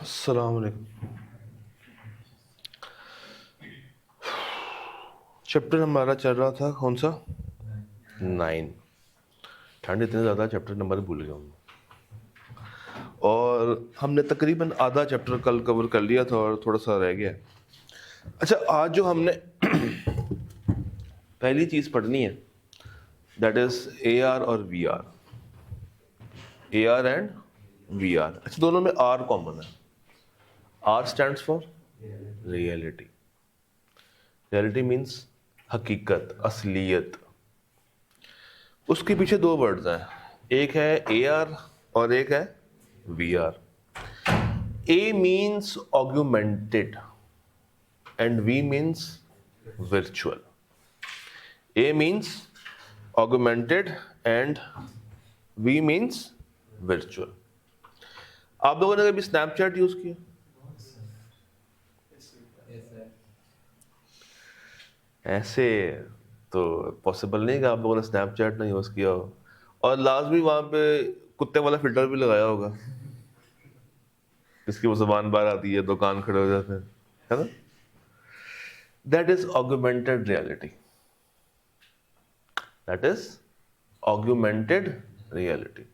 अस्सलाम वालेकुम। चैप्टर हमारा चल रहा था कौन सा? 9। ठंड इतनी ज़्यादा चैप्टर नंबर भूल गया हूँ। और हमने तकरीबन आधा चैप्टर कल कवर कर लिया था और थोड़ा सा रह गया। अच्छा, आज जो हमने पहली चीज़ पढ़नी है दैट इज़ AR और VR। AR and VR। अच्छा, दोनों में R कॉमन है। R stands for reality. Reality means हकीकत, असलियत। उसके पीछे दो वर्ड्स हैं, एक है AR और एक है VR। A means augmented and V means virtual. A means augmented and V means virtual. आप लोगों ने कभी स्नैपचैट यूज किया? ऐसे तो पॉसिबल नहीं कि आप लोगों ने स्नैपचैट ना यूज किया हो और लाजमी वहां पे कुत्ते वाला फिल्टर भी लगाया होगा जिसकी वो जुबान बाहर आती है, दो कान खड़े हो जाते हैं, है ना? That is augmented reality. That is augmented reality.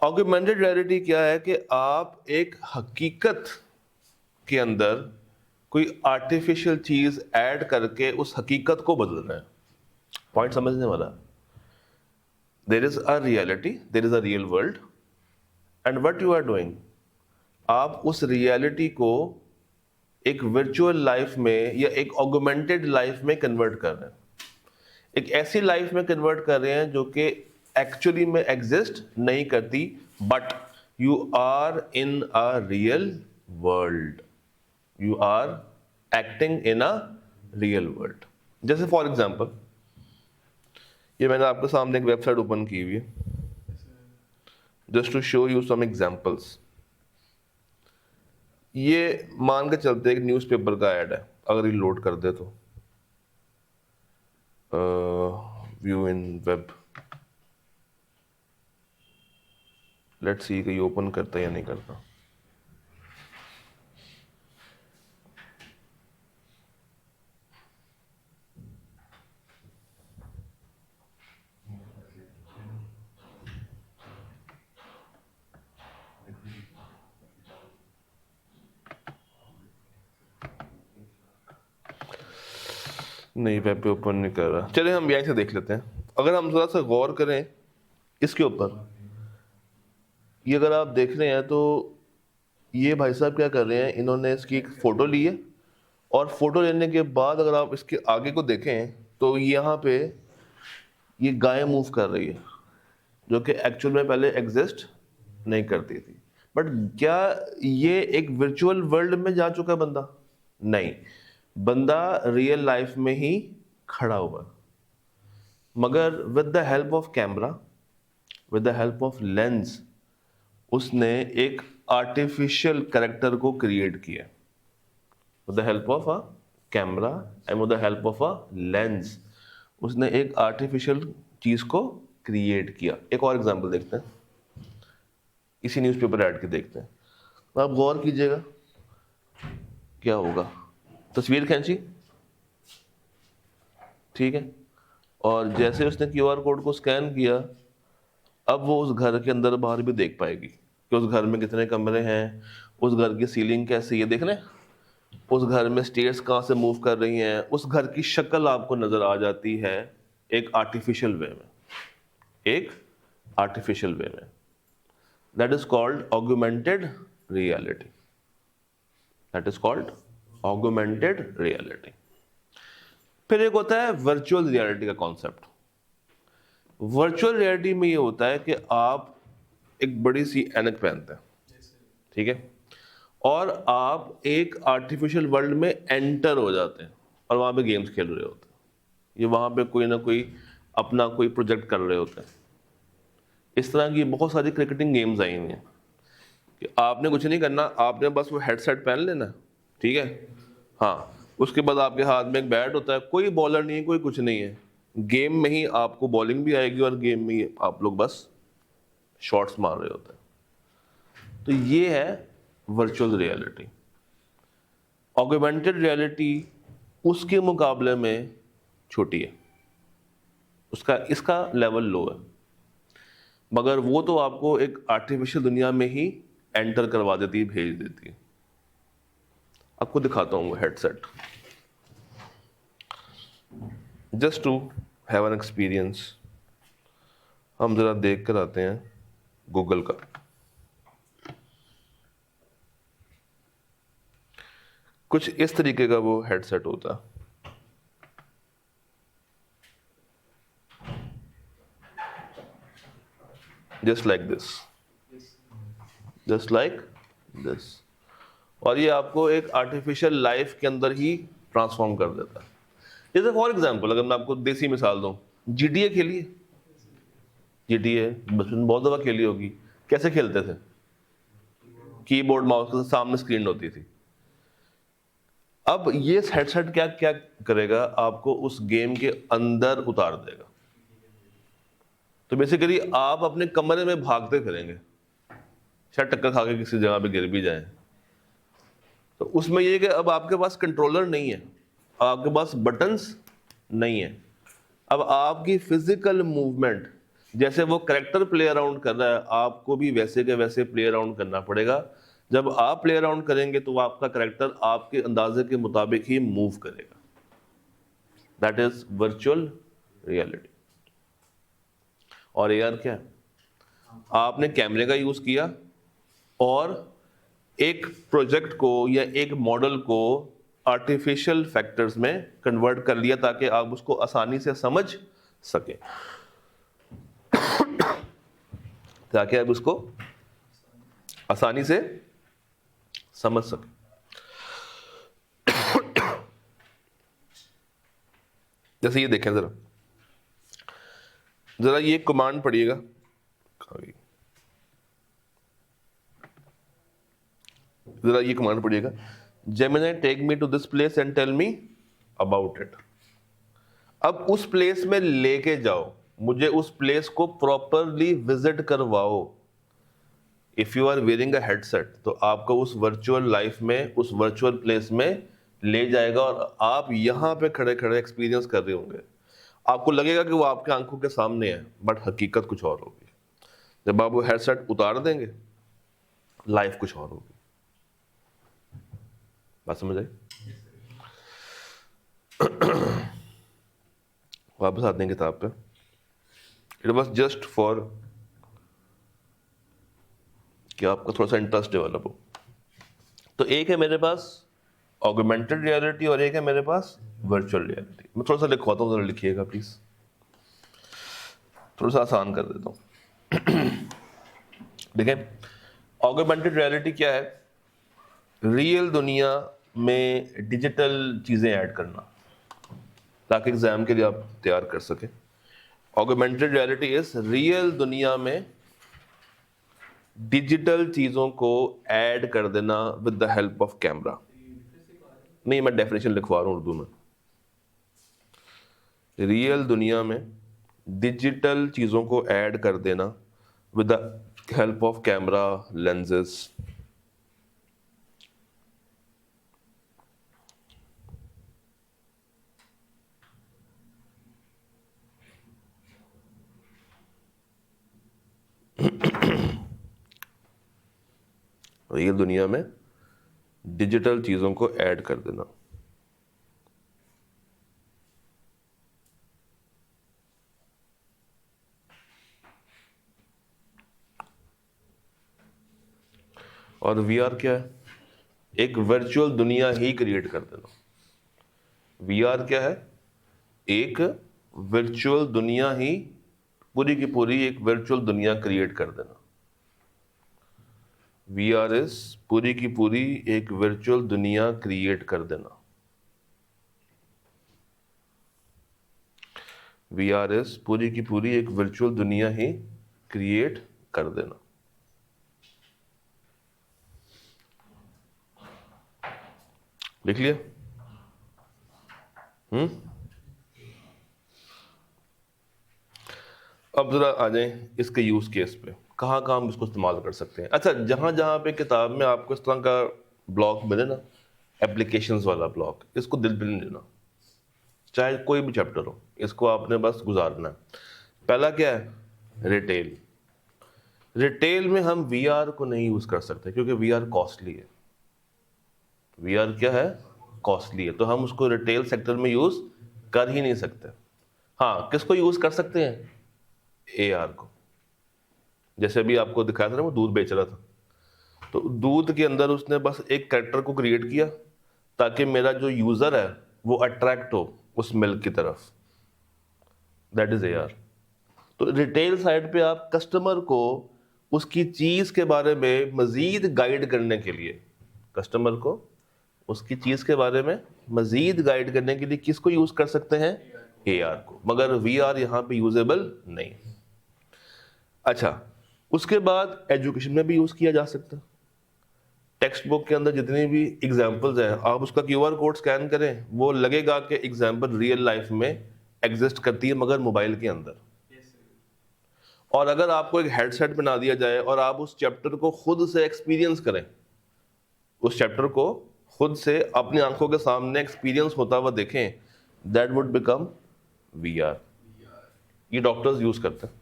Augmented reality क्या है कि आप एक हकीकत के अंदर कोई आर्टिफिशियल चीज ऐड करके उस हकीकत को बदल रहे हैं। पॉइंट समझने वाला। There is a reality, there is a real world and what you are doing, आप उस रियलिटी को एक वर्चुअल लाइफ में या एक ऑगमेंटेड लाइफ में कन्वर्ट कर रहे हैं। एक ऐसी लाइफ में कन्वर्ट कर रहे हैं जो कि एक्चुअली में एग्जिस्ट नहीं करती, but you are in a real world, you are acting in a real world. जैसे फॉर एग्जाम्पल, ये मैंने आपके सामने एक वेबसाइट ओपन की हुई है just to show you some examples. ये मान के चलते एक न्यूज़पेपर का ऐड है, अगर ये लोड कर दे तो view in web, let's see कि ये ओपन करता है या नहीं करता। नहीं, वेब पे ओपन नहीं कर रहा। चलिए हम यहीं से देख लेते हैं। अगर हम थोड़ा सा गौर करें इसके ऊपर, ये अगर आप देख रहे हैं तो ये भाई साहब क्या कर रहे हैं, इन्होंने इसकी एक फ़ोटो ली है और फोटो लेने के बाद अगर आप इसके आगे को देखें तो यहाँ पे ये गाय मूव कर रही है जो कि एक्चुअल में पहले एग्जिस्ट नहीं करती थी। बट क्या ये एक वर्चुअल वर्ल्ड में जा चुका है बंदा? नहीं, बंदा रियल लाइफ में ही खड़ा हुआ है, मगर with the help of camera, with the help of lens, उसने एक आर्टिफिशियल कैरेक्टर को क्रिएट किया with the help of a camera and with the help of a lens। उसने एक आर्टिफिशियल चीज को क्रिएट किया। एक और एग्जांपल देखते हैं, इसी न्यूज़पेपर ऐड के देखते हैं। तो आप गौर कीजिएगा क्या होगा। तस्वीर खींची, ठीक है, और जैसे उसने QR कोड को स्कैन किया, अब वो उस घर के अंदर बाहर भी देख पाएगी कि उस घर में कितने कमरे हैं, उस घर की सीलिंग कैसी है, देख रहे हैं, उस घर में स्टेयर्स कहाँ से मूव कर रही हैं, उस घर की शक्ल आपको नजर आ जाती है एक आर्टिफिशियल वे में, एक आर्टिफिशियल वे में। That is called augmented reality. That is called augmented reality. फिर एक होता है वर्चुअल रियलिटी का कॉन्सेप्ट। वर्चुअल रियलिटी में ये होता है कि आप एक बड़ी सी ऐनक पहनते हैं, ठीक है, और आप एक आर्टिफिशियल वर्ल्ड में एंटर हो जाते हैं और वहाँ पे गेम्स खेल रहे होते हैं, ये वहाँ पे कोई ना कोई अपना कोई प्रोजेक्ट कर रहे होते हैं। इस तरह की बहुत सारी क्रिकेटिंग गेम्स आई हुई हैं कि आपने कुछ नहीं करना, आपने बस वो हेडसेट पहन लेना, ठीक है, हाँ, उसके बाद आपके हाथ में एक बैट होता है, कोई बॉलर नहीं है, कोई कुछ नहीं है, गेम में ही आपको बॉलिंग भी आएगी और गेम में ही आप लोग बस शॉट्स मार रहे होते हैं। तो ये है वर्चुअल रियलिटी। ऑगमेंटेड रियलिटी उसके मुकाबले में छोटी है, इसका लेवल लो है, मगर वो तो आपको एक आर्टिफिशियल दुनिया में ही एंटर करवा देती है, भेज देती है। आपको दिखाता हूँ वो headset, just to have an experience. हम जरा देख कर आते हैं गूगल का। कुछ इस तरीके का वो हेडसेट होता है, just like this, just like this, और ये आपको एक आर्टिफिशियल लाइफ के अंदर ही ट्रांसफॉर्म कर देता है। जैसे फॉर एग्जांपल अगर मैं आपको देसी मिसाल दूं, GTA खेलिए, GTA बचपन में बहुत दफा खेली होगी। कैसे खेलते थे? कीबोर्ड माउस के सामने स्क्रीन होती थी। अब ये हेडसेट क्या क्या करेगा, आपको उस गेम के अंदर उतार देगा। तो बेसिकली आप अपने कमरे में भागते फिरेंगे, शायद टक्कर खा के किसी जगह पे गिर भी जाए। तो उसमें ये कि अब आपके पास कंट्रोलर नहीं है, आपके पास बटन्स नहीं है। अब आपकी फिजिकल मूवमेंट, जैसे वो कैरेक्टर प्ले अराउंड कर रहा है, आपको भी वैसे के वैसे प्ले अराउंड करना पड़ेगा। जब आप प्ले अराउंड करेंगे तो आपका कैरेक्टर आपके अंदाजे के मुताबिक ही मूव करेगा। That is virtual reality. और AR क्या है? आपने कैमरे का यूज किया और एक प्रोजेक्ट को या एक मॉडल को आर्टिफिशियल फैक्टर्स में कन्वर्ट कर लिया ताकि आप उसको आसानी से समझ सके, ताकि आप उसको आसानी से समझ सके। जैसे ये देखें, जरा ये कमांड पढ़िएगा, जरा ये कमांड पढ़िएगा, Gemini take me to this place and tell me about it. अब उस प्लेस में लेके जाओ, मुझे उस प्लेस को प्रॉपरली विजिट करवाओ। If you are wearing a headset तो आपको उस वर्चुअल लाइफ में, उस वर्चुअल प्लेस में ले जाएगा और आप यहां पे खड़े खड़े एक्सपीरियंस कर रहे होंगे। आपको लगेगा कि वो आपके आंखों के सामने है, बट हकीकत कुछ और होगी। जब आप वो हेडसेट उतार देंगे, लाइफ कुछ और होगी। बात समझ आई? वापस आते हैं किताब पे। इट वॉज जस्ट फॉर कि आपका थोड़ा सा इंटरेस्ट डेवलप हो। तो एक है मेरे पास ऑगमेंटेड रियलिटी और एक है मेरे पास वर्चुअल रियलिटी। मैं थोड़ा सा लिखवाता हूँ, जरा लिखिएगा प्लीज, थोड़ा सा आसान कर देता हूँ। देखें, ऑगमेंटेड रियलिटी क्या है? रियल दुनिया में डिजिटल चीजें ऐड करना ताकि एग्जाम के लिए आप तैयार कर सके। ऑगमेंटेड रियलिटी इज रियल दुनिया में डिजिटल चीजों को ऐड कर देना with the help of camera. नहीं, मैं डेफिनेशन लिखवा रहा हूं उर्दू में। रियल दुनिया में डिजिटल चीजों को ऐड कर देना with the help of camera, lenses. Real दुनिया में डिजिटल चीजों को ऐड कर देना। और VR क्या है? एक वर्चुअल दुनिया ही क्रिएट कर देना। VR क्या है? एक वर्चुअल दुनिया ही, पूरी की पूरी एक वर्चुअल दुनिया क्रिएट कर देना। VR इज पूरी की पूरी एक वर्चुअल दुनिया क्रिएट कर देना। VR इज पूरी की पूरी एक वर्चुअल दुनिया ही क्रिएट कर देना। लिख लिया? अब जरा आ जाए इसके यूज केस पे। कहाँ कहाँ हम इसको इस्तेमाल कर सकते हैं। अच्छा, जहाँ जहाँ पे किताब में आपको इस तरह का ब्लॉक मिले ना, एप्लीकेशंस वाला ब्लॉक, इसको दिल पे नहीं लेना, चाहे कोई भी चैप्टर हो, इसको आपने बस गुजारना है। पहला क्या है? रिटेल। रिटेल में हम वीआर को नहीं यूज कर सकते क्योंकि वीआर कॉस्टली है। वीआर क्या है? कॉस्टली है, तो हम उसको रिटेल सेक्टर में यूज कर ही नहीं सकते। हाँ, किसको यूज कर सकते हैं? एआर को। जैसे अभी आपको दिखाया था ना, वो दूध बेच रहा था, तो दूध के अंदर उसने बस एक कैरेक्टर को क्रिएट किया ताकि मेरा जो यूजर है वो अट्रैक्ट हो उस मिल्क की तरफ। That is AR. तो रिटेल साइड पे आप कस्टमर को उसकी चीज के बारे में मजीद गाइड करने के लिए, कस्टमर को उसकी चीज के बारे में मजीद गाइड करने के लिए किसको यूज कर सकते हैं? एआर को। मगर वीआर यहां पे यूजेबल नहीं। अच्छा, उसके बाद एजुकेशन में भी यूज किया जा सकता है। टेक्स्ट बुक के अंदर जितनी भी एग्जाम्पल्स हैं, आप उसका क्यूआर कोड स्कैन करें, वो लगेगा कि एग्जाम्पल रियल लाइफ में एग्जिस्ट करती है, मगर मोबाइल के अंदर। और अगर आपको एक हेडसेट बना दिया जाए और आप उस चैप्टर को खुद से एक्सपीरियंस करें, उस चैप्टर को खुद से अपनी आंखों के सामने एक्सपीरियंस होता हुआ देखें, दैट वुड बिकम वीआर। ये डॉक्टर्स यूज करते हैं।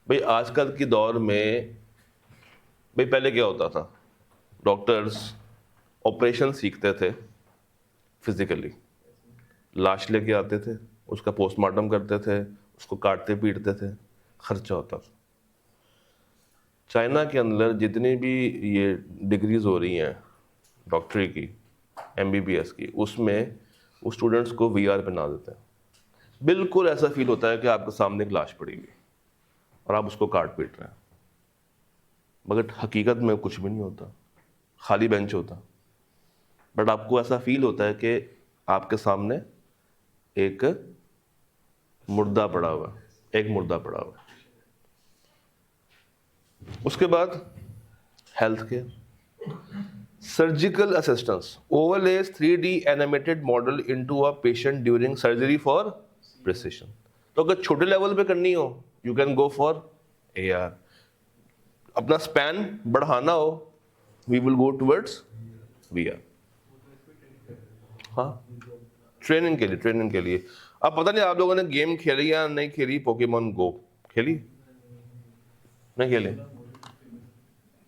भाई आजकल की दौर में, भाई पहले क्या होता था, डॉक्टर्स ऑपरेशन सीखते थे फिजिकली, लाश लेके आते थे, उसका पोस्टमार्टम करते थे, उसको काटते पीटते थे, खर्चा होता था। चाइना के अंदर जितनी भी ये डिग्रीज हो रही हैं डॉक्टरी की, एमबीबीएस की, उसमें वो स्टूडेंट्स को वीआर पहना देते हैं। बिल्कुल ऐसा फील होता है कि आपके सामने एक लाश पड़ी हुई और आप उसको काट पीट रहे हैं, मगर हकीकत में कुछ भी नहीं होता, खाली बेंच होता। बट आपको ऐसा फील होता है कि आपके सामने एक मुर्दा पड़ा हुआ है, एक मुर्दा पड़ा हुआ है। उसके बाद health care, surgical assistance, overlays 3D animated model into a patient during surgery for precision. तो अगर छोटे लेवल पे करनी हो, you can go for AR. अपना स्पैन बढ़ाना हो, we will go towards VR. हाँ, ट्रेनिंग के लिए, ट्रेनिंग के लिए। अब पता नहीं आप लोगों ने गेम खेली या नहीं खेली, पोकेमॉन गो खेली? नहीं खेली?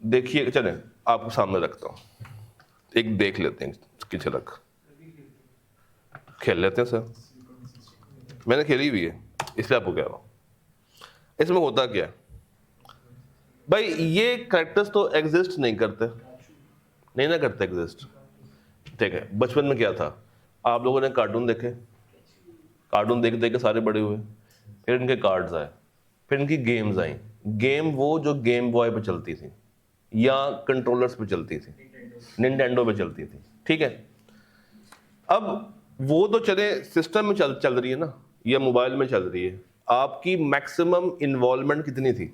देखिए, चले आपको सामने रखता हूँ, एक देख लेते हैं इसकी झलक। खेल लेते हैं सर, मैंने खेली हुई है इसलिए आपको कह रहा हूँ। इसमें होता क्या है भाई, ये कैरेक्टर्स तो एग्जिस्ट नहीं करते, नहीं ना करते एग्जिस्ट। ठीक है, बचपन में क्या था, आप लोगों ने कार्टून देखे, कार्टून देख देख के सारे बड़े हुए, फिर इनके कार्ड्स आए, फिर इनकी गेम्स आई। गेम वो जो गेम बॉय पे चलती थी या कंट्रोलर्स पे चलती थी, निंटेंडो पे चलती थी, ठीक है। अब वो तो चले सिस्टम में चल रही है ना, या मोबाइल में चल रही है। आपकी मैक्सिमम इन्वॉल्वमेंट कितनी थी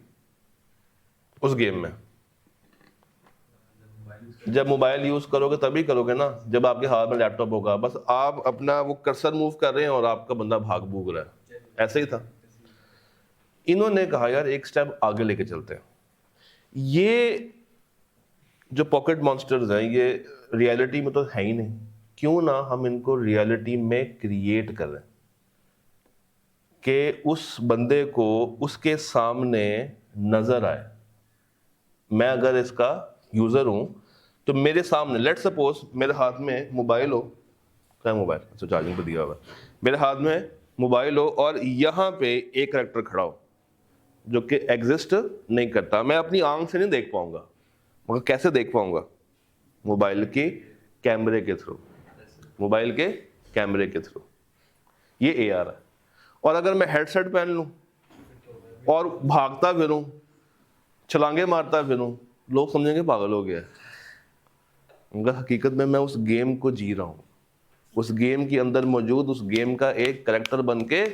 उस गेम में? जब मोबाइल यूज करोगे तभी करोगे ना, जब आपके हाथ में लैपटॉप होगा। बस आप अपना वो कर्सर मूव कर रहे हैं और आपका बंदा भाग भूग रहा है, ऐसे ही था। इन्होंने कहा यार एक स्टेप आगे लेके चलते हैं, ये जो पॉकेट मॉन्स्टर्स हैं ये रियलिटी में तो है ही नहीं, क्यों ना हम इनको रियलिटी में क्रिएट कर रहे हैं कि उस बंदे को उसके सामने नजर आए। मैं अगर इसका यूजर हूं तो मेरे सामने, लेट सपोज मेरे हाथ में मोबाइल हो, क्या मोबाइल, अच्छा चार्जिंग पे दिया हुआ है, मेरे हाथ में मोबाइल हो और यहाँ पे एक करेक्टर खड़ा हो जो कि एग्जिस्ट नहीं करता। मैं अपनी आंख से नहीं देख पाऊंगा, मगर कैसे देख पाऊंगा? मोबाइल के कैमरे के थ्रू, मोबाइल के कैमरे के थ्रू। ये एआर है। और अगर मैं हेडसेट पहन लूं और भागता फिरूं, छलांगे मारता फिरूं, लोग समझेंगे पागल हो गया है, मगर हकीकत में मैं उस गेम को जी रहा हूं, उस गेम के अंदर मौजूद उस गेम का एक करेक्टर बन के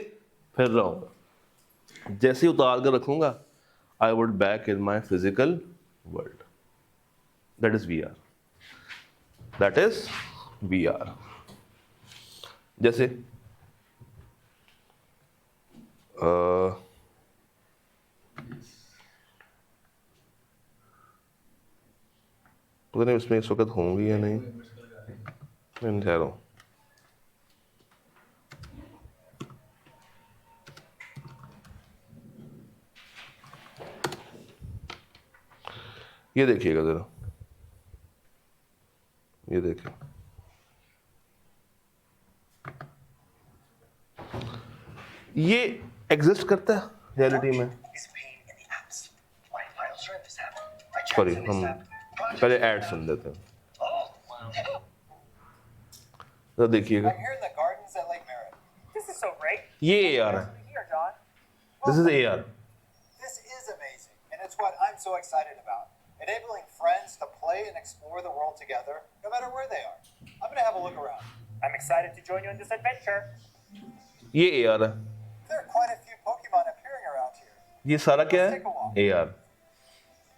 फिर रहा हूं। जैसे ही उतार कर रखूंगा, I would back in my physical world. That is we are, that is we are. जैसे पता नहीं इसमें इस वक्त होंगी या नहीं, मैं नहीं चाह रहा हूँ। ये देखिएगा जरा, ये देखिए, ये एग्जिस्ट करता है रियलिटी में। सॉरी, हम पहले ऐड सुन लेते हैं, तो देखिएगा ये AR है, this is AR। This is amazing, and it's what I'm so excited about. Enabling friends to play and explore the world together, no matter where they are. I'm going to have a look around. I'm excited to join you in this adventure. ये AR है, There are quite a few Pokemon appearing around here. ये सारा क्या है? AR।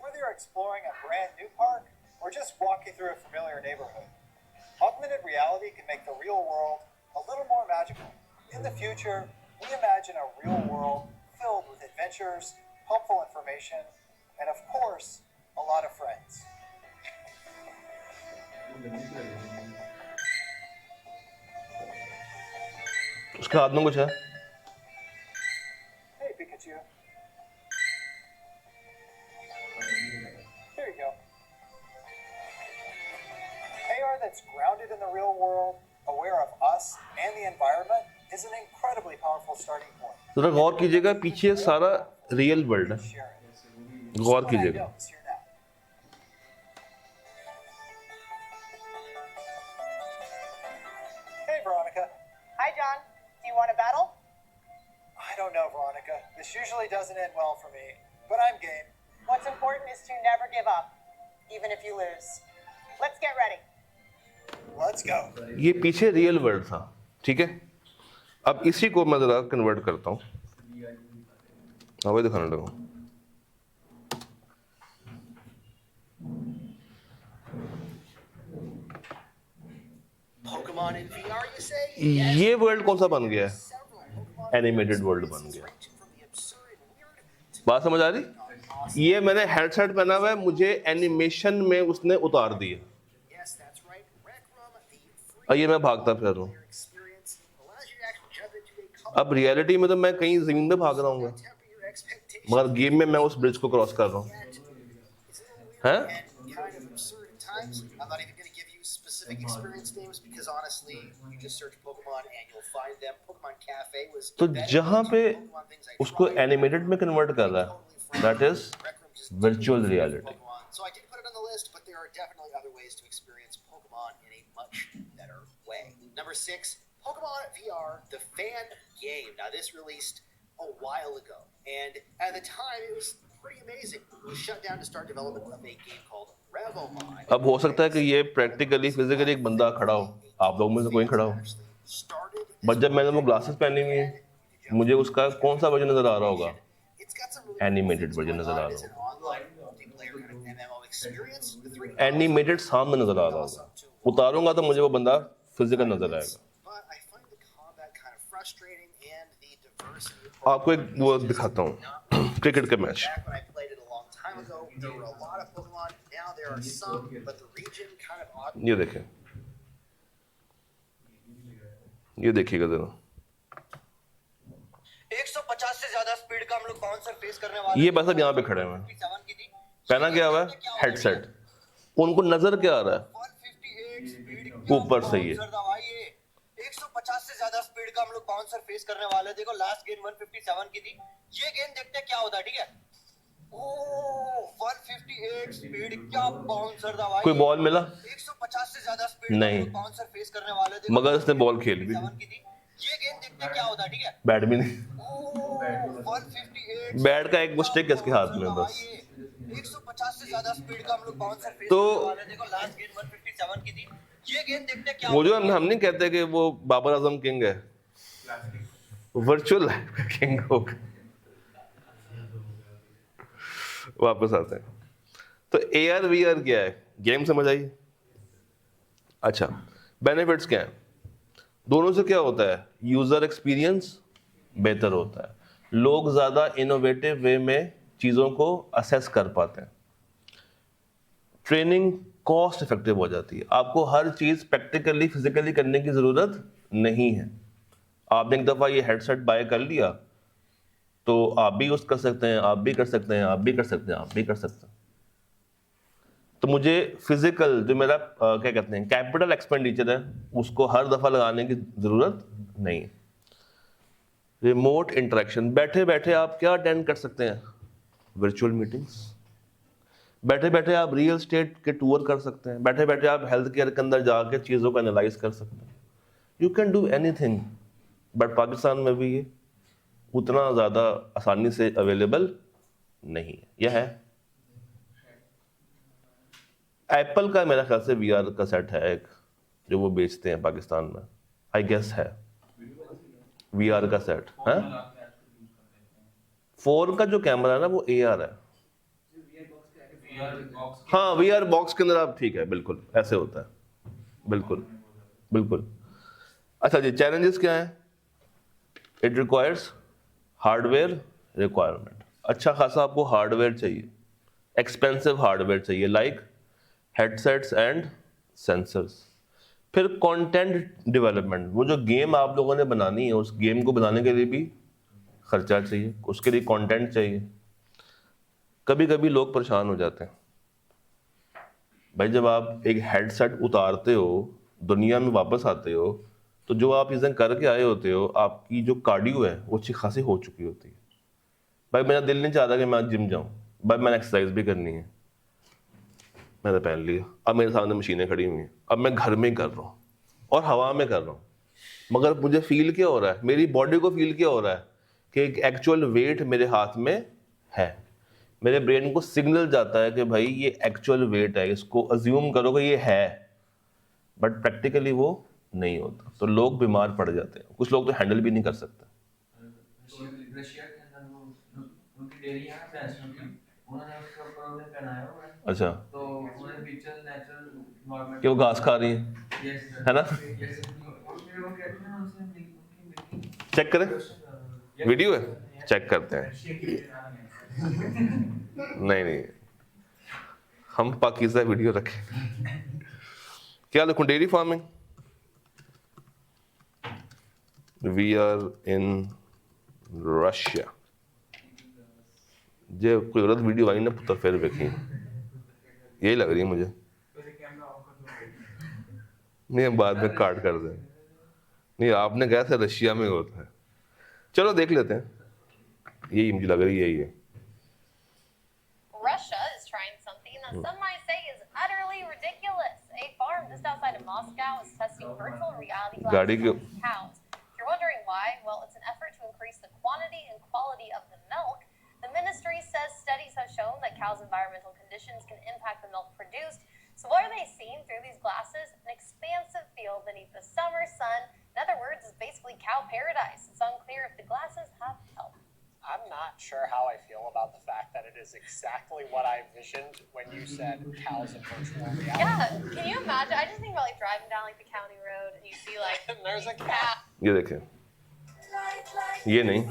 Whether you're exploring a brand new park or just walking through a familiar neighborhood, augmented reality can make the real world a little more magical. In the future, we imagine a real world filled with adventures, helpful information, and of course, a lot of friends. उसके हाथ में कुछ है? Hey, Pikachu. Here you go. AR that's grounded in the real world, aware of us and the environment, is an incredibly powerful starting point. जरा गौर कीजिएगा, पीछे सारा real world है, Share it. Gaur What I कीजिएगा। know is here now. Hey, Veronica. Hi, John. Do you want a battle? I don't know, Veronica. This usually doesn't end well for me, but I'm game. What's important is to never give up, even if you lose. Let's get ready. Let's go. ये पीछे real world था, ठीक है। अब इसी को मैं जरा कन्वर्ट करता हूँ, हाँ वही दिखाने लगा। Pokemon in VR, you say? ये वर्ल्ड कौन सा बन गया है? एनिमेटेड वर्ल्ड बन गया। बात समझ आ रही? ये मैंने हेडसेट पहना हुआ है, मुझे एनिमेशन में उसने उतार दिया, और ये मैं भागता फिर रहा हूँ। अब रियलिटी में तो मैं कहीं जमीन पे भाग रहा हूँ, मगर गेम में मैं उस ब्रिज को क्रॉस कर रहा हूँ, हैं? I'm not even going to give you specific experience names because honestly, you just search Pokemon and you'll find them. Pokemon Cafe was तो जहाँ पे उसको एनिमेटेड में कन्वर्ट कर रहा है, that is virtual reality. So I did put it on the list, but there are definitely other ways to experience Pokemon in a much better way. Number 6, Pokemon VR, the fan game. Now this released a while ago, and at the time it was pretty amazing. It was shut down to start development of a game called Revomon. अब हो सकता है कि ये practically physically एक बंदा खड़ा हो, आप लोगों में से कोई खड़ा हो, बट जब मैंने वो ग्लासेस पहनी हुई है, मुझे उसका कौन सा वर्जन नजर आ रहा होगा? एनिमेटेड वर्जन नजर आ रहा होगा, एनिमेटेड सामने नजर आ रहा होगा। उतारूंगा तो मुझे वो बंदा फिजिकल नजर आएगा। आपको एक वो दिखाता हूँ, क्रिकेट का मैच। ये देखें, ये देखिएगा जरा, 150 से ज्यादा स्पीड का हम लोग बाउंसर फेस करने वाले। ये बस अब यहाँ पे खड़े हुए हैं, पहना क्या हुआ है? हेडसेट। उनको नजर क्या आ रहा है? 158 स्पीड ऊपर से ये 150 से ज्यादा स्पीड का हम लोग बाउंसर फेस करने वाले। देखो लास्ट गेंद 157 की थी, ये गेंद देखते हैं क्या होता है, ठीक है? ओह 158 स्पीड, क्या बाउंसर था भाई। कोई बॉल मिला? 150 से ज्यादा स्पीड नहीं, बाउंसर फेस करने वाले। मगर उसने बॉल खेल ली। ये गेंद देखते हैं क्या होता है, ठीक है? बैट भी नहीं, 158 बैट का एक वो स्टिक है इसके हाथ में बस। 150 से ज्यादा स्पीड का हम लोग बाउंसर फेस तो करने वाले। देखो लास्ट गेंद 157 की थी, ये गेंद देखते हैं क्या वो जो हम नहीं कहते कि वो बाबर आजम किंग है, वर्चुअल लाइफ का किंग होगा। वापस आते हैं, तो AR VR क्या है? गेम समझ आई? अच्छा, बेनिफिट्स क्या हैं? दोनों से क्या होता है? यूजर एक्सपीरियंस बेहतर होता है, लोग ज्यादा इनोवेटिव वे में चीजों को असेस कर पाते हैं। ट्रेनिंग कॉस्ट इफेक्टिव हो जाती है, आपको हर चीज़ प्रैक्टिकली फिजिकली करने की ज़रूरत नहीं है। आपने एक दफ़ा ये हेडसेट बाय कर लिया तो आप भी यूज़ कर सकते हैं, आप भी कर सकते हैं, आप भी कर सकते हैं, आप भी कर सकते हैं। तो मुझे फिजिकल जो मेरा क्या कहते हैं कैपिटल एक्सपेंडिचर है उसको हर दफ़ा लगाने की ज़रूरत नहीं है। रिमोट इंटरेक्शन, बैठे बैठे आप क्या अटेंड कर सकते हैं, वर्चुअल मीटिंग्स। बैठे बैठे आप रियल स्टेट के टूर कर सकते हैं, बैठे बैठे आप हेल्थ केयर के अंदर जाके चीज़ों को एनालाइज कर सकते हैं। You can do anything, but Pakistan में भी ये उतना ज़्यादा आसानी से अवेलेबल नहीं है। यह है एप्पल का मेरा ख्याल से वीआर का सेट है एक जो वो बेचते हैं पाकिस्तान में, आई गेस है वीआर का सेट है। फोन का जो कैमरा है ना वो एआर है। हाँ वीआर बॉक्स के अंदर आप ठीक है, बिल्कुल ऐसे होता है, बिल्कुल बिल्कुल। अच्छा जी, चैलेंजेस क्या हैं? इट रिक्वायर्स हार्डवेयर रिक्वायरमेंट, अच्छा खासा आपको हार्डवेयर चाहिए, एक्सपेंसिव हार्डवेयर चाहिए, लाइक हेडसेट्स एंड सेंसर्स। फिर कंटेंट डेवलपमेंट, वो जो गेम आप लोगों ने बनानी है उस गेम को बनाने के लिए भी खर्चा चाहिए, उसके लिए कंटेंट चाहिए। कभी कभी लोग परेशान हो जाते हैं भाई, जब आप एक हेडसेट उतारते हो दुनिया में वापस आते हो तो जो आप चीज़ें करके आए होते हो आपकी जो कार्डियो है वो अच्छी खासी हो चुकी होती है। भाई मेरा दिल नहीं चाहता कि मैं आज जिम जाऊँ, भाई मैंने एक्सरसाइज भी करनी है, मैंने पहन लिया, अब मेरे सामने मशीनें खड़ी हुई हैं, अब मैं घर में ही कर रहा हूँ और हवा में कर रहा हूँ, मगर मुझे फील क्या हो रहा है, मेरी बॉडी को फील क्या हो रहा है कि एक एक्चुअल वेट मेरे हाथ में है। मेरे ब्रेन को सिग्नल जाता है कि भाई ये एक्चुअल वेट है, इसको अज्यूम करो कि ये है, बट प्रैक्टिकली वो नहीं होता, तो लोग बीमार पड़ जाते हैं, कुछ लोग तो हैंडल भी नहीं कर सकते। रशिया के अंदर वो उनकी डेयरी है भैंसों की, उन्होंने उसके ऊपर उन्हें पहनाया हुआ है, अच्छा तो उन्हें पिक्चर नेचुरल नॉर्मल कि वो घास खा रही है, यस है ना? यस वो कहते हैं उनसे उनकी मिल्किंग चेक करें, वीडियो है, चेक करते हैं। नहीं नहीं, हम पाकिज़ा वीडियो रखें। क्या लिखूं, dairy farming, we are in Russia. जे कोई गलत वीडियो आई ना पुत्र फिर देखी, यही लग रही है मुझे। नहीं हम बाद में काट कर दें, नहीं आपने कहा था रशिया में होता है, चलो देख लेते हैं, यही मुझे लग रही है, यही है। Russia is trying something that some might say is utterly ridiculous. A farm just outside of Moscow is testing virtual reality गाड़ी glasses के on cows. If you're wondering why, well, it's an effort to increase the quantity and quality of the milk. The ministry says studies have shown that cows' environmental conditions can impact the milk produced. So what are they seeing through these glasses? An expansive field beneath the summer sun. In other words, it's basically cow paradise. It's unclear if the glasses have helped. I'm not sure how I feel about the fact that it is exactly what I envisioned when you said cows in virtual reality. Yeah, can you imagine? I just think about like driving down like the county road and you see like And there's a these cow. cows. ये देखें, ये नहीं,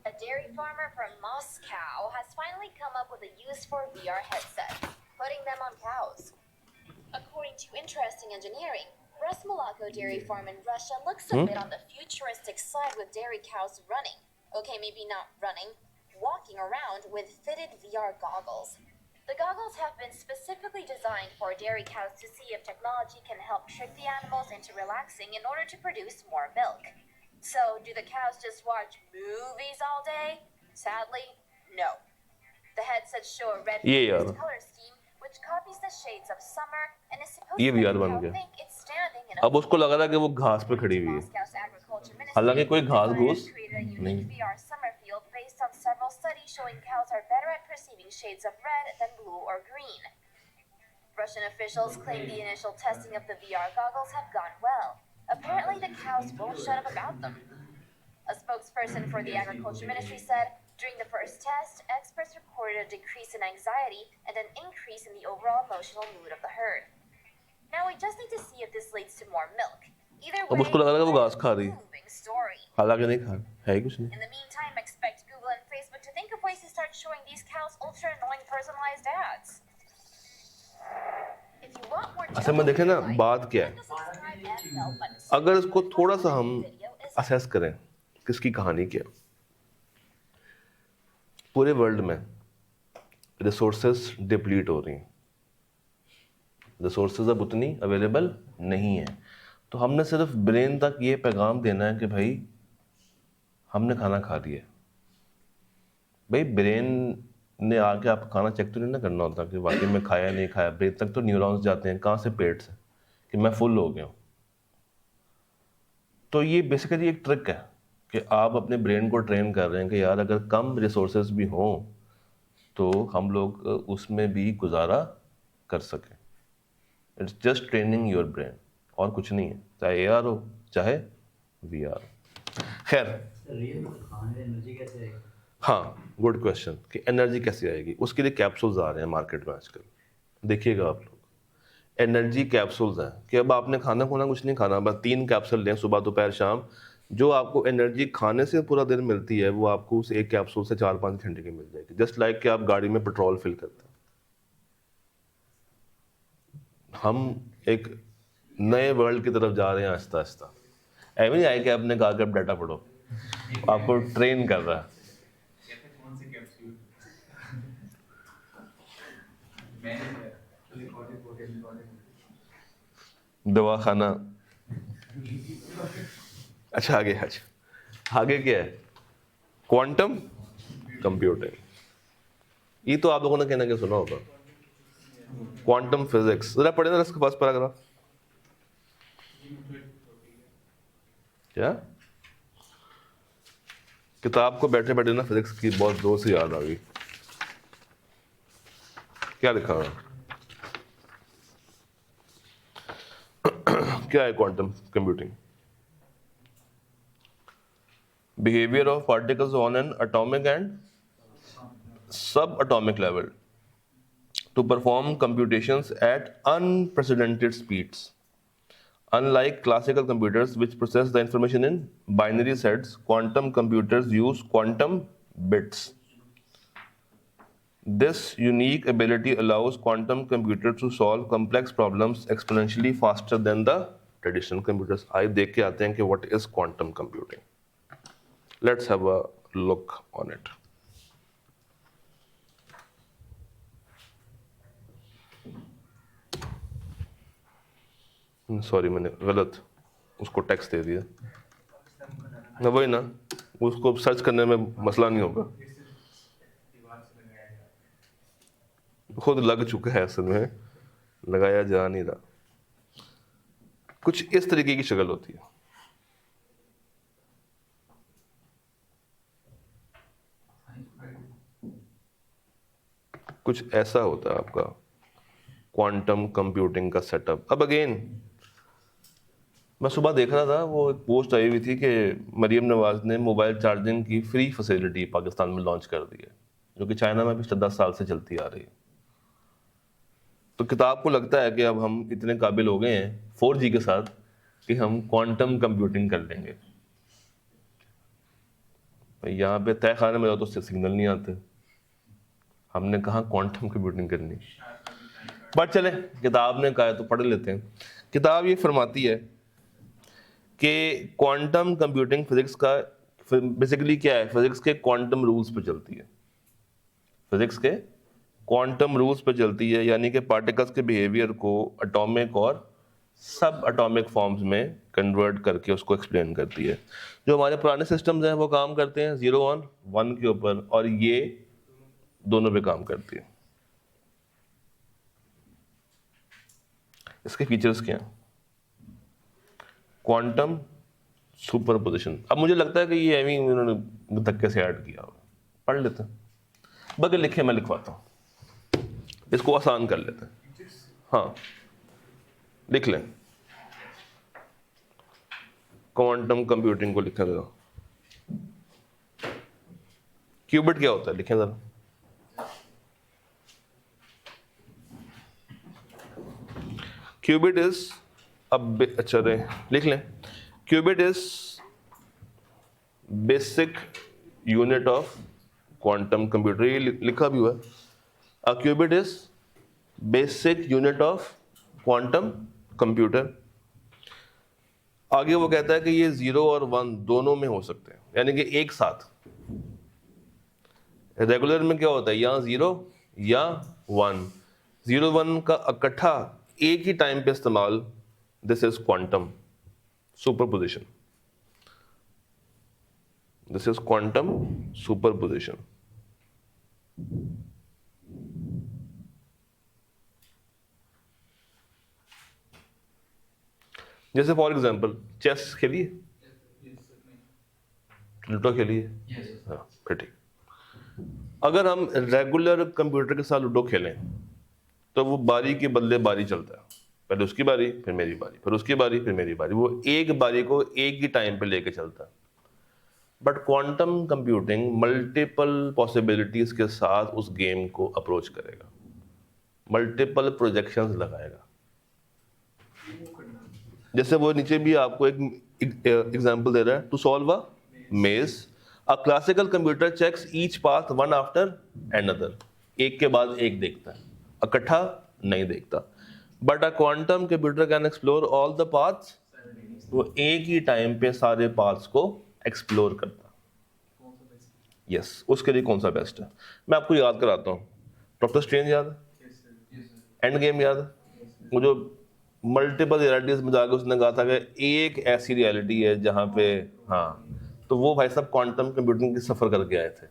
A dairy farmer from Moscow has finally come up with a use for VR headsets, putting them on cows. According to interesting engineering, Rasmolako Dairy Farm in Russia looks a bit on the futuristic side with dairy cows running. Okay, maybe not running, walking around with fitted VR goggles. The goggles have been specifically designed for dairy cows to see if technology can help trick the animals into relaxing in order to produce more milk. So, do the cows just watch movies all day? Sadly, no. The headsets show a red ये यार color scheme which copies the shades of summer and is supposed ये to make VR the बन cow गया। think it's standing in a अब उसको लग रहा है कि वो घास पे खड़ी हुई है, Moscow's agriculture ministry हालांकि कोई घास घूस created a unique नहीं। VR summer field based on several studies showing cows are better at perceiving shades of red than blue or green. Russian officials claim the initial testing of the VR goggles have gone well. Apparently, the cows won't shut up about them. A spokesperson for the agriculture ministry said, during the first test, experts reported a decrease in anxiety and an increase in the overall emotional mood of the herd. Now we just need to see if this leads to more milk. Either way, अब उसको लग रहा है कि वो घास खा रही है। moving story. हालांकि नहीं खा है ही कुछ नहीं. In the meantime, expect Google and Facebook to think of ways to start showing these cows ultra annoying personalized ads. If you want more असल में देखें ना बात क्या है. the subscribe and bell button. अगर इसको थोड़ा सा हम असेस करें किसकी कहानी क्या है. पूरे वर्ल्ड में रिसोर्सेज डिप्लीट हो रही हैं, रिसोर्सेज अब उतनी अवेलेबल नहीं है. तो हमने सिर्फ ब्रेन तक ये पैगाम देना है कि भाई हमने खाना खा लिया. भाई ब्रेन ने आके आप खाना चेक तो नहीं ना करना होता कि वाकई में खाया नहीं खाया. ब्रेन तक तो न्यूरॉन्स जाते हैं, कहाँ से, पेट से, कि मैं फुल हो गया हूँ. तो ये बेसिकली एक ट्रिक है कि आप अपने ब्रेन को ट्रेन कर रहे हैं कि यार अगर कम रिसोर्सेज भी हों तो हम लोग उसमें भी गुजारा कर सकें. It's just training your brain और कुछ नहीं है, चाहे AR हो चाहे VR. खैर, हाँ, गुड क्वेश्चन कि एनर्जी कैसे आएगी. उसके लिए कैप्सूल्स आ रहे हैं मार्केट में आजकल. देखिएगा आप लोग, एनर्जी कैप्सूल्स हैं कि अब आपने खाना खुना कुछ नहीं खाना, बस 3 कैप्सूल लें सुबह दोपहर शाम. जो आपको एनर्जी खाने से पूरा दिन मिलती है वो आपको उस एक कैप्सूल से 4-5 घंटे की मिल जाएगी. जस्ट लाइक कि आप गाड़ी में पेट्रोल फिल करते हैं. हम एक नए वर्ल्ड की तरफ जा रहे हैं आहिस्ता आहिस्ता. ऐसे नहीं आए कि आपने कहा कि आप डाटा पढ़ो, आपको ट्रेन कर रहा है. कहते हैं कौन से कैप्सूल मैंने दवाखाना. अच्छा आगे क्या है? Quantum computing. ये तो आप लोगों ने कहना क्या सुना होगा, क्वांटम फिजिक्स. जरा पढ़े ना इसका फर्स्ट पैराग्राफ. क्या किताब को बैठे बैठे ना फिजिक्स की बहुत जोर से याद आ गई. क्या लिखा है? क्या है quantum computing? Behaviour of particles on an atomic and subatomic level to perform computations at unprecedented speeds. Unlike classical computers which process the information in binary sets, quantum computers use quantum bits. This unique ability allows quantum computers to solve complex problems exponentially faster than the traditional computers. आइए देख के आते हैं कि what is quantum computing. Let's have a look on it. Sorry, मैंने गलत उसको text दे दिया ना. वही ना, उसको सर्च करने में मसला नहीं होगा, खुद लग चुका है. असल में लगाया जा नहीं रहा. कुछ इस तरीके की शक्ल होती है. कुछ ऐसा होता है आपका क्वांटम कंप्यूटिंग का सेटअप. अब अगेन मैं सुबह देख रहा था, वो एक पोस्ट आई हुई थी कि मरियम नवाज ने मोबाइल चार्जिंग की फ्री फैसिलिटी पाकिस्तान में लॉन्च कर दी है, जो कि चाइना में पिछले 10 साल से चलती आ रही है. तो किताब को लगता है कि अब हम इतने काबिल हो गए हैं 4G के साथ कि हम क्वांटम कंप्यूटिंग कर लेंगे. यहाँ पे तय खाने में तो सिग्नल नहीं आते, हमने कहा क्वांटम कंप्यूटिंग करनी. बट चले, किताब ने कहा है तो पढ़ लेते हैं. किताब ये फरमाती है कि क्वांटम कंप्यूटिंग फिजिक्स का बेसिकली क्या है, फिजिक्स के क्वांटम रूल्स पे चलती है. फिजिक्स के क्वांटम रूल्स पे चलती है, यानी कि पार्टिकल्स के बिहेवियर को एटॉमिक और सब एटॉमिक फॉर्म्स में कन्वर्ट करके उसको एक्सप्लेन करती है. जो हमारे पुराने सिस्टम्स हैं वो काम करते हैं 0 और 1 के ऊपर, और ये दोनों पे काम करती है. इसके फीचर्स क्या हैं? Quantum superposition. अब मुझे लगता है कि ये एवी उन्होंने धक्के से ऐड किया हुआ. पढ़ लेते हैं, बगैर लिखे मैं लिखवाता हूँ, इसको आसान कर लेते हैं. हाँ लिख लें, क्वांटम कंप्यूटिंग को लिखा जरा. क्यूबिट क्या होता है लिखें जरा. Qubit is अच्छा लिख लें. Qubit is basic unit of quantum computer, ये लिखा भी हुआ है, a qubit is basic unit of quantum computer. आगे वो कहता है कि ये 0 और 1 दोनों में हो सकते हैं, यानी कि एक साथ। रेगुलर में क्या होता है, या 0 या 1, 0 1 का इकट्ठा एक ही टाइम पे इस्तेमाल, this is quantum superposition, this is quantum superposition. जैसे फॉर एग्जांपल चेस खेलिए, लूडो खेलिए, हाँ फिर ठीक। अगर हम रेगुलर कंप्यूटर के साथ लूडो खेलें तो वो बारी के बदले बारी चलता है, पहले उसकी बारी फिर मेरी बारी फिर उसकी बारी फिर मेरी बारी, वो एक बारी को एक ही टाइम पे लेके चलता है। But quantum computing multiple possibilities के साथ उस गेम को अप्रोच करेगा, मल्टीपल प्रोजेक्शंस लगाएगा। जैसे वो नीचे भी आपको एक एग्जांपल दे रहा है, to solve a maze a classical computer checks each path one after another, एक के बाद एक देखता है, इकट्ठा नहीं देखता। But a quantum computer can explore all the paths, वो एक ही टाइम पे सारे पाथ्स को एक्सप्लोर करता है। यस, उसके लिए कौन सा बेस्ट है? मैं आपको याद कराता हूँ, डॉक्टर स्ट्रेंज याद है, एंड गेम याद है, वो जो मल्टीपल रियलिटीज में जाकर उसने कहा था कि एक ऐसी रियलिटी है जहाँ पे, हाँ, तो वो भाई साहब क्वांटम कंप्यूटिंग की सफर करके आए थे,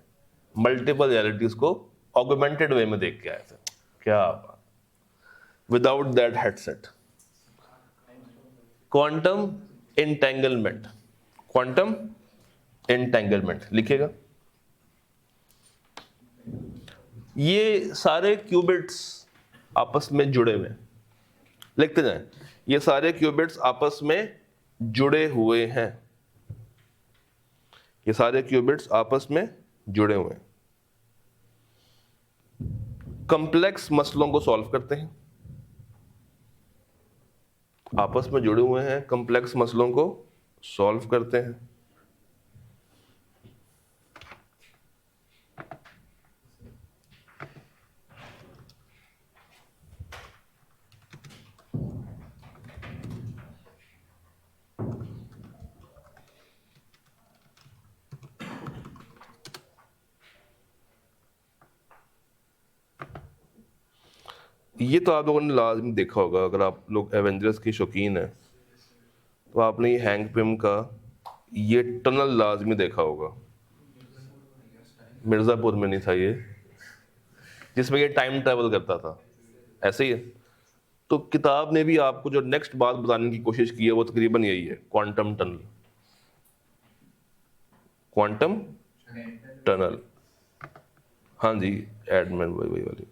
मल्टीपल रियलिटीज को ऑगमेंटेड वे में देख के आए थे। क्या बात, without that headset. Quantum entanglement, quantum entanglement लिखिएगा। ये सारे क्यूबिट्स आपस में जुड़े हुए हैं, लिखते जाएं, ये सारे क्यूबिट्स आपस में जुड़े हुए हैं, ये सारे क्यूबिट्स आपस में जुड़े हुए हैं, कॉम्प्लेक्स मसलों को सॉल्व करते हैं, आपस में जुड़े हुए हैं, कॉम्प्लेक्स मसलों को सॉल्व करते हैं। ये तो आप लोगों ने लाजमी देखा होगा, अगर आप लोग एवेंजर्स की शौकीन हैं तो आपने ये हैंक पिम का ये टनल लाजमी देखा होगा। मिर्ज़ापुर में नहीं था ये, जिसमें ये टाइम ट्रैवल करता था, ऐसे ही है। तो किताब ने भी आपको जो नेक्स्ट बात बताने की कोशिश की है वो तकरीबन यही है, क्वांटम टनल, क्वांटम टनल। हाँ जी, एडमिन वही वाली।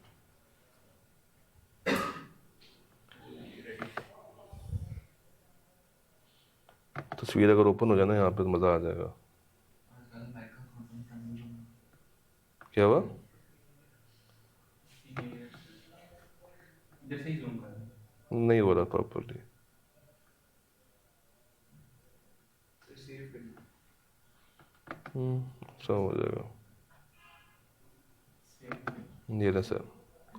तस्वीर अगर ओपन हो जाए ना यहाँ पे तो मजा आ जाएगा। क्या हुआ? नहीं हो रहा प्रॉपर्ली। सब हो जाएगा। ये रहा सर,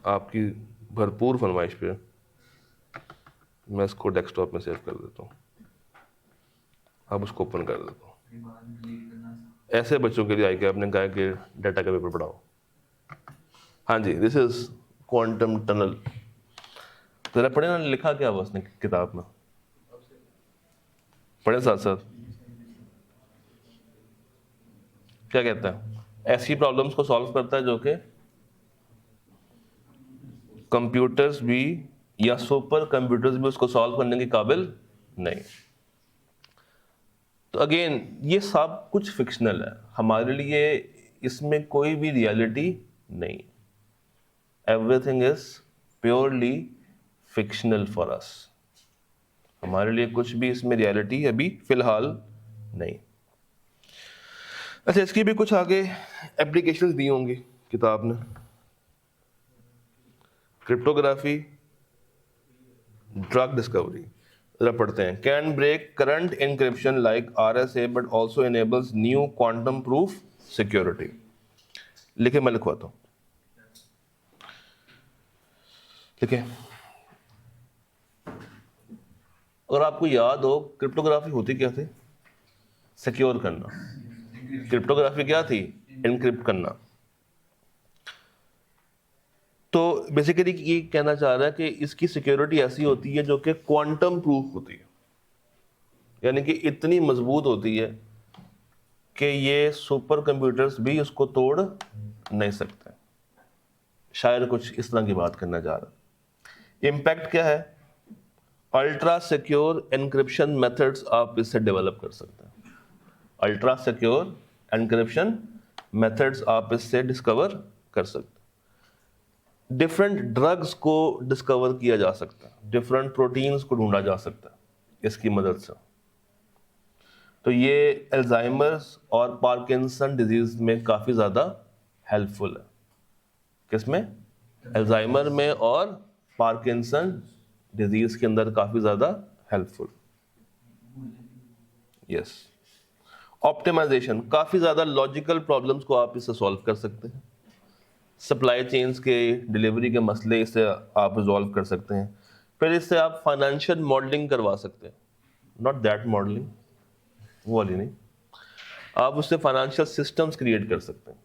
आपकी भरपूर फरमाइश पे मैं इसको डेस्कटॉप में सेव कर देता हूँ, अब उसको ओपन कर देता हूँ। ऐसे बच्चों के लिए आई कि आपने कहा कि डाटा का पेपर पढ़ाओ। हाँ जी, दिस इज क्वांटम टनल। जरा पढ़े ना, लिखा क्या हुआ उसने किताब में, पढ़े साथ साथ। क्या कहता है? ऐसी प्रॉब्लम्स को सॉल्व करता है जो कि कंप्यूटर्स भी या सुपर कंप्यूटर्स भी उसको सॉल्व करने के काबिल नहीं। तो अगेन ये सब कुछ फिक्शनल है, हमारे लिए इसमें कोई भी रियलिटी नहीं, everything is purely fictional for us. हमारे लिए कुछ भी इसमें रियलिटी अभी फिलहाल नहीं। अच्छा, इसकी भी कुछ आगे एप्लीकेशंस दी होंगी किताब ने। Cryptography, drug discovery. जरा पढ़ते हैं। Can break current encryption like RSA but also enables new quantum proof security. लिखे, मैं लिखवाता हूँ, ठीक है। अगर आपको याद हो, क्रिप्टोग्राफी होती क्या थी? सिक्योर करना। क्रिप्टोग्राफी क्या थी? इनक्रिप्ट करना। तो बेसिकली ये कहना चाह रहा है कि इसकी सिक्योरिटी ऐसी होती है जो कि क्वांटम प्रूफ होती है, यानी कि इतनी मजबूत होती है कि ये सुपर कंप्यूटर्स भी उसको तोड़ नहीं सकते। शायद कुछ इस तरह की बात करना चाह रहा। इम्पैक्ट क्या है? अल्ट्रा सिक्योर एनक्रिप्शन मेथड्स आप इससे डेवलप कर सकते हैं। अल्ट्रा सिक्योर एनक्रिप्शन मेथड्स आप इससे डिस्कवर कर सकते हैं। डिफरेंट ड्रग्स को डिस्कवर किया जा सकता है, डिफरेंट प्रोटीन्स को ढूंढा जा सकता है इसकी मदद से। तो ये अल्जाइमर्स और पार्किंसन डिजीज में काफ़ी ज़्यादा हेल्पफुल है। किसमें? अल्जाइमर में और पार्किंसन डिजीज के अंदर काफ़ी ज़्यादा हेल्पफुल। यस। ऑप्टिमाइजेशन, काफ़ी ज़्यादा लॉजिकल प्रॉब्लम्स को आप इससे सॉल्व कर सकते हैं। सप्लाई चेन्स के डिलीवरी के मसले इससे आप रिजॉल्व कर सकते हैं। फिर इससे आप फाइनेंशियल मॉडलिंग करवा सकते हैं, नॉट दैट मॉडलिंग, वो वाली नहीं। आप उससे फाइनेंशियल सिस्टम्स क्रिएट कर सकते हैं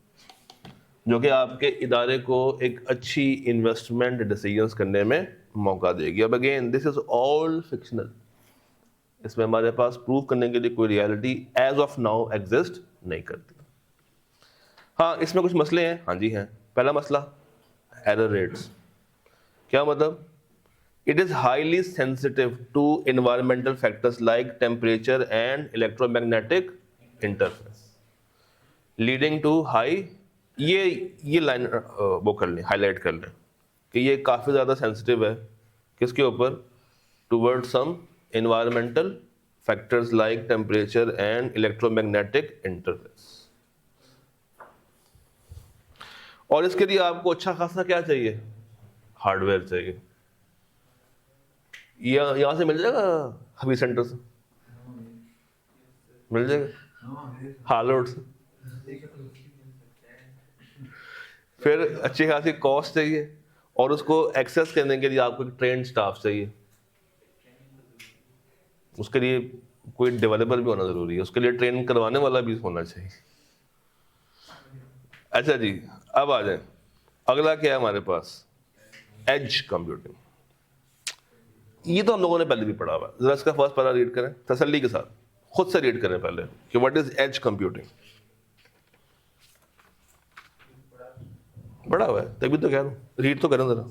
जो कि आपके इदारे को एक अच्छी इन्वेस्टमेंट डिसीजंस करने में मौका देगी। अब again this is all fictional, इसमें हमारे पास प्रूव करने के लिए कोई reality as of now exist नहीं करती। हाँ, इसमें कुछ मसले हैं, हाँ जी हैं। पहला मसला एरर रेट्स। क्या मतलब? It is highly sensitive to environmental factors like temperature and electromagnetic interference leading to high, ये लाइन वो कर लें, हाईलाइट कर लें कि ये काफ़ी ज़्यादा सेंसिटिव है। किसके ऊपर? Toward some environmental factors like temperature and electromagnetic interference. और इसके लिए आपको अच्छा खासा क्या चाहिए? हार्डवेयर चाहिए। यहाँ से मिल जाएगा, हबी सेंटर से मिल जाएगा, हार्लोड से। फिर अच्छी खासी कॉस्ट चाहिए और उसको एक्सेस करने के लिए आपको एक ट्रेंड स्टाफ चाहिए। उसके लिए कोई डेवलपर भी होना जरूरी है, उसके लिए ट्रेन करवाने वाला भी होना चाहिए। अच्छा जी, अब आ जाए, अगला क्या है हमारे पास? Edge computing. ये तो हम लोगों ने पहले भी पढ़ा हुआ है। जरा इसका फर्स्ट पैरा रीड करें तसल्ली के साथ, खुद से रीड करें पहले कि व्हाट इज एज कंप्यूटिंग। पढ़ा हुआ है तभी तो कह रहा हूं, रीड तो करें जरा।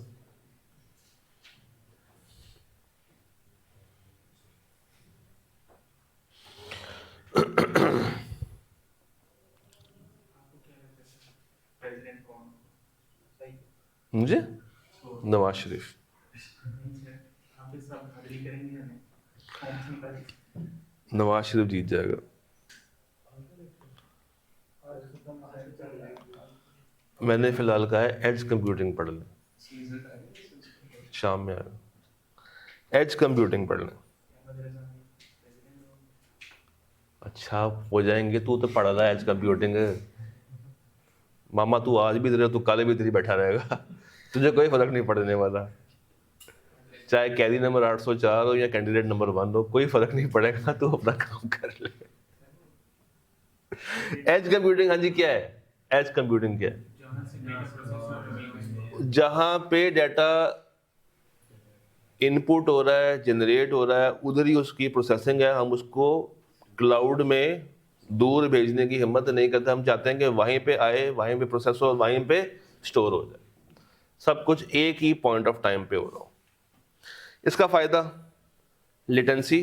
मुझे नवाज शरीफ। नवाज शरीफ जीत जाएगा। मैंने फिलहाल कहा है एज कंप्यूटिंग पढ़ लें, शाम में आएगा। एज कंप्यूटिंग पढ़ लें। अच्छा हो जाएंगे, तू तो पढ़ रहा है एज कंप्यूटिंग। मामा तू आज भी तेरे, तू कल भी तेरी बैठा रहेगा, तुझे कोई फर्क नहीं पड़ने वाला। चाहे कैदी नंबर 804 हो या कैंडिडेट नंबर 1 हो, कोई फर्क नहीं पड़ेगा, तू अपना काम कर ले। एज कंप्यूटिंग, हाँ जी क्या है एज कंप्यूटिंग? क्या है? जहां पे डाटा इनपुट हो रहा है, जनरेट हो रहा है, उधर ही उसकी प्रोसेसिंग है। हम उसको क्लाउड में दूर भेजने की हिम्मत नहीं करते। हम चाहते हैं कि वहीं पे आए, वहीं पे प्रोसेस हो, वहीं पे स्टोर हो जाए, सब कुछ एक ही पॉइंट ऑफ टाइम पे हो रहा हो। इसका फायदा लेटेंसी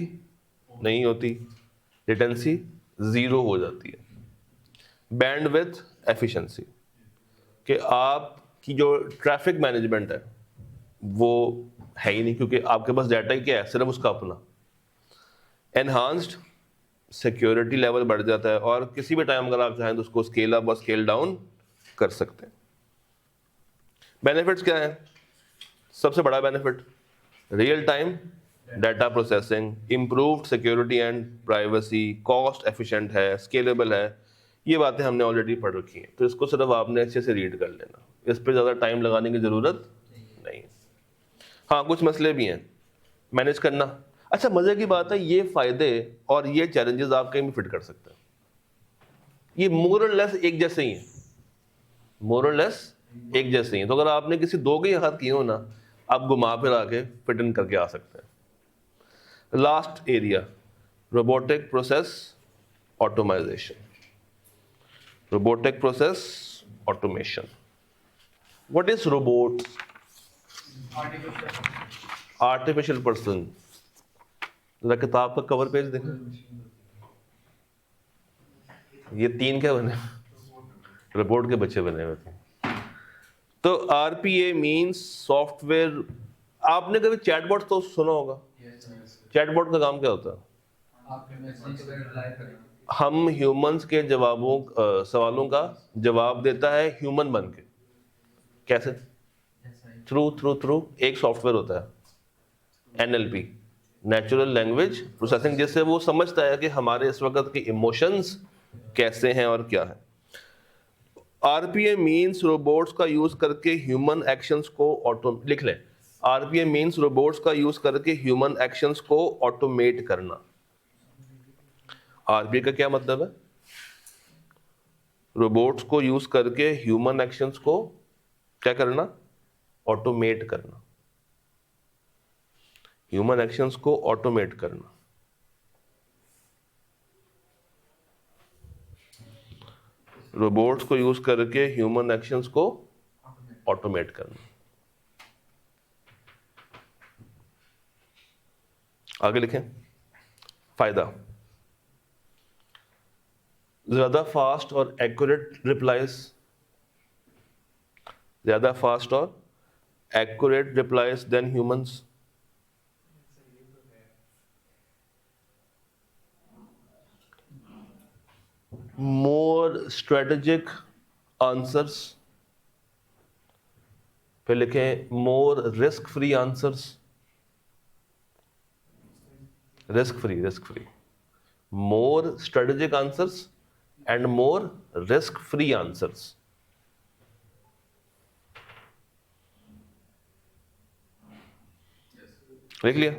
नहीं होती, लेटेंसी जीरो हो जाती है। बैंडविड्थ एफिशिएंसी, कि आपकी जो ट्रैफिक मैनेजमेंट है वो है ही नहीं, क्योंकि आपके पास डाटा ही क्या है, सिर्फ उसका अपना। एनहांस्ड सिक्योरिटी लेवल बढ़ जाता है और किसी भी टाइम अगर आप चाहें तो उसको स्केल अप और स्केल डाउन कर सकते हैं। बेनिफिट्स क्या है? सबसे बड़ा benefit real time data processing, improved security and privacy, cost efficient है, स्केलेबल है, ये बातें हमने ऑलरेडी पढ़ रखी हैं, तो इसको सिर्फ आपने अच्छे से रीड कर लेना, इस पर ज़्यादा टाइम लगाने की ज़रूरत नहीं। हाँ, कुछ मसले भी हैं मैनेज करना। अच्छा, मज़े की बात है, ये फ़ायदे और ये चैलेंजेस आप कहीं भी फिट कर सकते हैं, ये मोर और लेस एक जैसे ही हैं, मोर और लेस एक जैसे ही हैं। तो अगर आपने किसी दो के हाथ किए हो ना, आप घुमा फिरा के फिट इन करके आ सकते हैं। Last area, robotic process automisation, robotic process automation. What is robot? Artificial person. जरा किताब का कवर पेज देखें, ये 3 क्या बने? रोबोट के बच्चे बने हुए थे। तो RPA मींस सॉफ्टवेयर। आपने कभी चैटबॉट तो सुना होगा? चैटबॉट का काम क्या होता है? आपके मैसेज पर रिप्लाई करना। हम ह्यूमंस के सवालों का जवाब देता है ह्यूमन बन के। कैसे? थ्रू एक सॉफ्टवेयर होता है NLP, नेचुरल लैंग्वेज प्रोसेसिंग, जिससे वो समझता है कि हमारे इस वक्त के इमोशंस कैसे हैं और क्या है। RPA मींस रोबोट्स का यूज करके ह्यूमन एक्शंस को लिख लें। RPA मींस रोबोट्स का यूज करके ह्यूमन एक्शंस को ऑटोमेट करना। RPA का क्या मतलब है? रोबोट्स को यूज करके ह्यूमन एक्शंस को क्या करना? ऑटोमेट करना। ह्यूमन एक्शंस को ऑटोमेट करना। रोबोट्स को यूज करके ह्यूमन एक्शंस को ऑटोमेट करना। आगे लिखें। फायदा, ज्यादा फास्ट और एक्यूरेट रिप्लाईज, ज्यादा फास्ट और एक्यूरेट रिप्लाईज देन ह्यूमंस। मोर स्ट्रेटेजिक आंसर्स, फिर लिखें more risk free answers. Risk free, more strategic answers and more risk free answers. लिख लिया?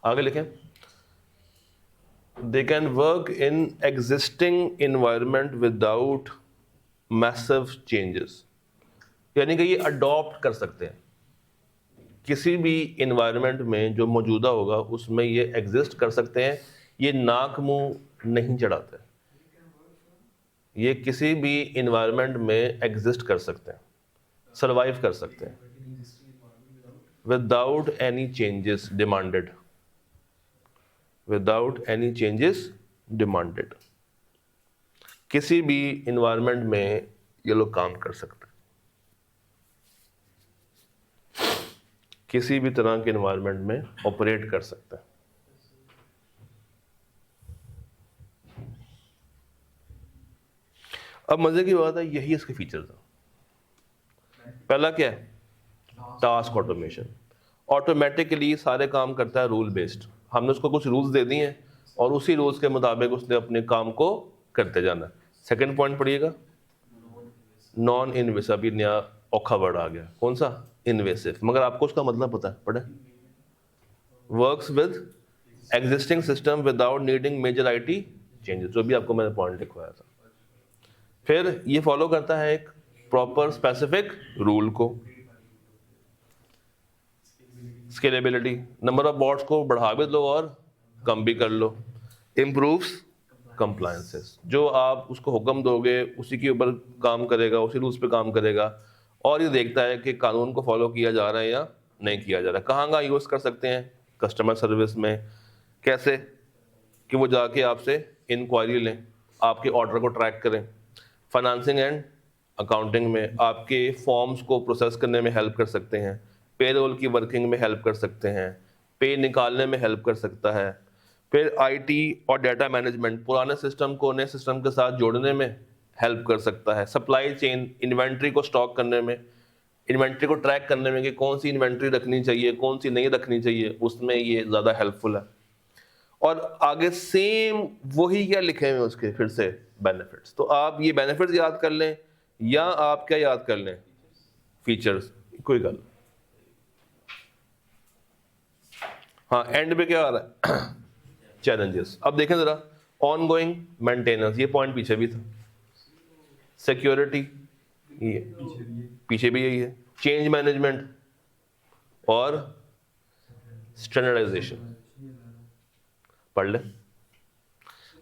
आगे लिखें। They can work in existing environment without massive changes, यानी कि ये अडॉप्ट कर सकते हैं किसी भी इन्वायरमेंट में जो मौजूदा होगा उसमें ये एग्जिस्ट कर सकते हैं। ये नाक मुंह नहीं चढ़ाते, ये किसी भी इन्वायरमेंट में एग्जिस्ट कर सकते हैं, सर्वाइव कर सकते हैं without any changes demanded, without any changes demanded. किसी भी इन्वायरमेंट में ये लोग काम कर सकते हैं, किसी भी तरह के इन्वायरमेंट में ऑपरेट कर सकते हैं। अब मजे की बात है, यही इसके फीचर्स हैं। पहला क्या है? Task automation. ऑटोमेटिकली सारे काम करता है रूल बेस्ड। हमने उसको कुछ रूल्स दे दिए हैं और उसी रूल्स के मुताबिक उसने अपने काम को करते जाना है। सेकंड पॉइंट पढ़िएगा, नॉन इन्वेसिव। अभी नया औखा वर्ड आ गया, कौन सा? इन्वेसिव। मगर आपको उसका मतलब पता है, पढ़े। Works with existing system without needing major IT changes, जो भी आपको मैंने पॉइंट लिखवाया था। फिर ये फॉलो करता है एक प्रॉपर स्पेसिफिक रूल को। स्केलेबिलिटी, नंबर ऑफ बॉट्स को बढ़ा भी लो और कम भी कर लो। इम्प्रूव्स कंप्लायंसेस, जो आप उसको हुक्म दोगे उसी के ऊपर काम करेगा, उसी रूल्स पे काम करेगा, और ये देखता है कि कानून को फॉलो किया जा रहा है या नहीं किया जा रहा है। कहाँ यूज़ कर सकते हैं? कस्टमर सर्विस में। कैसे? कि वो जाके आपसे इंक्वायरी लें, आपके ऑर्डर को ट्रैक करें। फाइनेंसिंग एंड अकाउंटिंग में आपके फॉर्म्स को प्रोसेस करने में हेल्प कर सकते हैं। पेरोल की वर्किंग में हेल्प कर सकते हैं, पे निकालने में हेल्प कर सकता है। फिर IT और डाटा मैनेजमेंट, पुराने सिस्टम को नए सिस्टम के साथ जोड़ने में हेल्प कर सकता है। सप्लाई चेन, इन्वेंट्री को स्टॉक करने में इन्वेंट्री को ट्रैक करने में कि कौन सी इन्वेंट्री रखनी चाहिए, कौन सी नहीं रखनी चाहिए, उसमें ये ज़्यादा हेल्पफुल है। और आगे सेम वही क्या लिखे हुए उसके फिर से बेनिफिट्स। तो आप ये बेनिफिट्स याद कर लें या आप क्या याद कर लें, फीचर्स, कोई गल। हाँ, एंड पे क्या आ रहा है, चैलेंजेस। अब देखें जरा, ऑन गोइंग मेंटेनेंस, ये पॉइंट पीछे भी था, सिक्योरिटी ये पीछे भी यही है, चेंज मैनेजमेंट और स्टैंडर्डाइजेशन। पढ़ ले।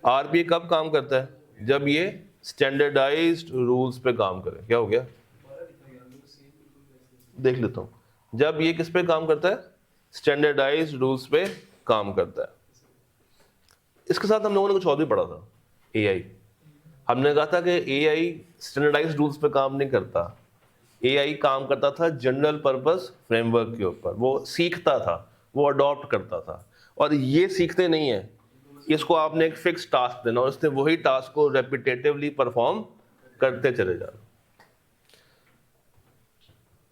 आरबीआई कब काम करता है, जब ये स्टैंडर्डाइज्ड रूल्स पे काम करे। क्या हो गया, देख लेता हूं, जब ये किस पे काम करता है, स्टैंडर्डाइज्ड रूल्स पे काम करता है। इसके साथ हम लोगों ने कुछ और भी पढ़ा था, एआई। हमने कहा था कि एआई स्टैंडर्डाइज्ड रूल्स पे काम नहीं करता, एआई काम करता था जनरल पर्पस फ्रेमवर्क के ऊपर, वो सीखता था, वो अडॉप्ट करता था। और ये सीखते नहीं है, इसको आपने एक फिक्स टास्क देना और उसने वही टास्क को रेपिटेटिवली परफॉर्म करते चले जाना।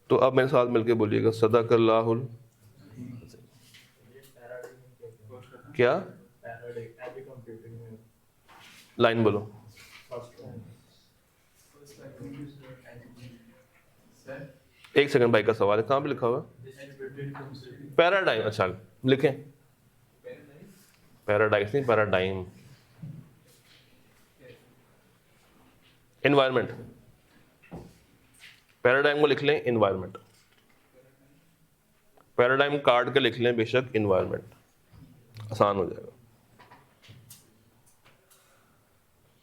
तो अब मेरे साथ मिलके बोलिएगा, सदाकल्लाहुल क्या, लाइन बोलो। एक सेकंड, भाई का सवाल है, कहां पे लिखा हुआ है, पैराडाइम। अच्छा लिखें, पैराडाइज नहीं, पैराडाइम। एनवायरमेंट, पैराडाइम को लिख लें एनवायरमेंट, पैराडाइम काट के लिख लें बेशक एनवायरमेंट, आसान हो जाएगा।